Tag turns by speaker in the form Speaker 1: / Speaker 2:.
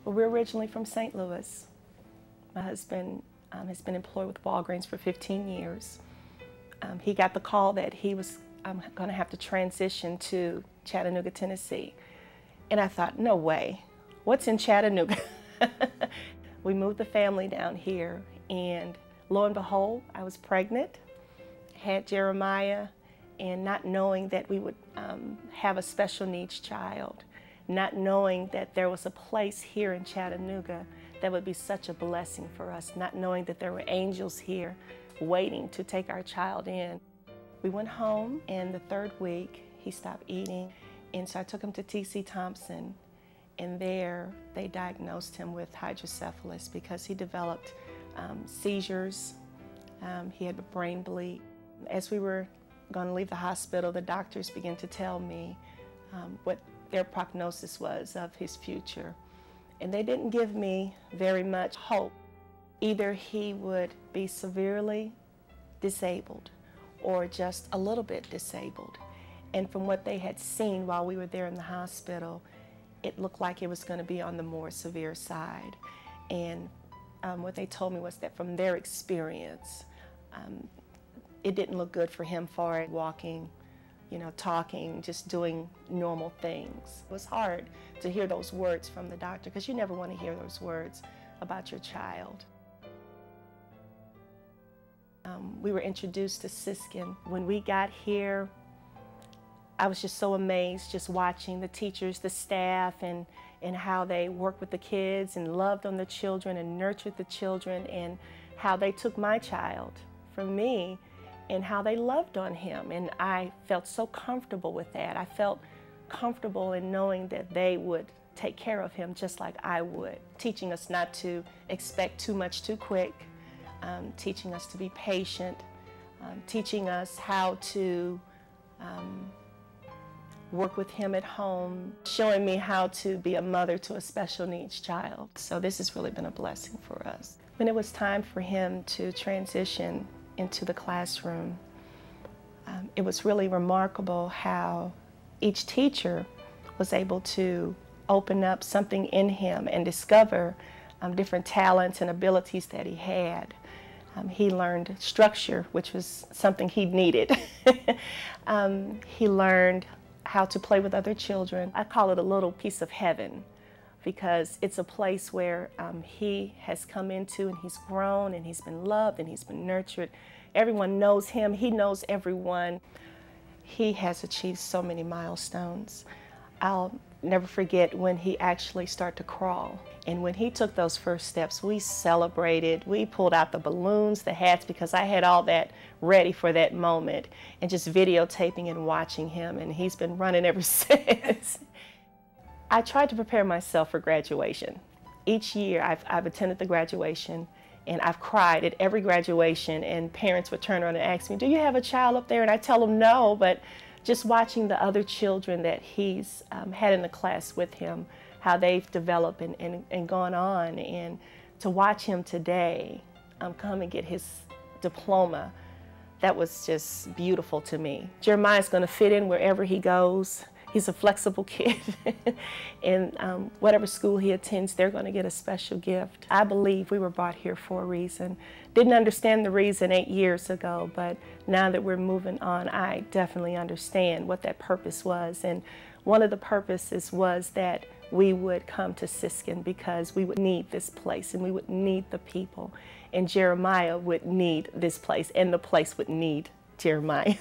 Speaker 1: Well, we're originally from St. Louis. My husband has been employed with Walgreens for 15 years. He got the call that he was going to have to transition to Chattanooga, Tennessee. And I thought, no way, what's in Chattanooga? We moved the family down here, and lo and behold, I was pregnant, had Jeremiah, and not knowing that we would have a special needs child, not knowing that there was a place here in Chattanooga that would be such a blessing for us, not knowing that there were angels here waiting to take our child in. We went home, and the third week he stopped eating, and so I took him to T.C. Thompson, and there they diagnosed him with hydrocephalus because he developed seizures. He had a brain bleed. As we were going to leave the hospital, the doctors began to tell me what their prognosis was of his future. And they didn't give me very much hope. Either he would be severely disabled or just a little bit disabled. And from what they had seen while we were there in the hospital, it looked like it was going to be on the more severe side. And what they told me was that from their experience, it didn't look good for him for walking, talking, just doing normal things. It was hard to hear those words from the doctor because you never want to hear those words about your child. We were introduced to Siskin. When we got here, I was just so amazed just watching the teachers, the staff, and how they worked with the kids and loved on the children and nurtured the children, and how they took my child from me and how they loved on him. And I felt so comfortable with that. I felt comfortable in knowing that they would take care of him just like I would, teaching us not to expect too much too quick, teaching us to be patient, teaching us how to work with him at home, showing me how to be a mother to a special needs child. So this has really been a blessing for us. When it was time for him to transition into the classroom, it was really remarkable how each teacher was able to open up something in him and discover different talents and abilities that he had. He learned structure, which was something he needed. He learned how to play with other children. I call it a little piece of heaven because it's a place where he has come into and he's grown and he's been loved and he's been nurtured. Everyone knows him. He knows everyone. He has achieved so many milestones. I'll never forget when he actually started to crawl. And when he took those first steps, we celebrated. We pulled out the balloons, the hats, because I had all that ready for that moment, and just videotaping and watching him, and he's been running ever since. I tried to prepare myself for graduation. Each year I've attended the graduation, and I've cried at every graduation, and parents would turn around and ask me, do you have a child up there? And I tell them no, but just watching the other children that he's had in the class with him, how they've developed and gone on, and to watch him today come and get his diploma, that was just beautiful to me. Jeremiah's going to fit in wherever he goes. He's a flexible kid, and whatever school he attends, they're going to get a special gift. I believe we were brought here for a reason. Didn't understand the reason 8 years ago, but now that we're moving on, I definitely understand what that purpose was. And one of the purposes was that we would come to Siskin because we would need this place and we would need the people. And Jeremiah would need this place and the place would need Jeremiah.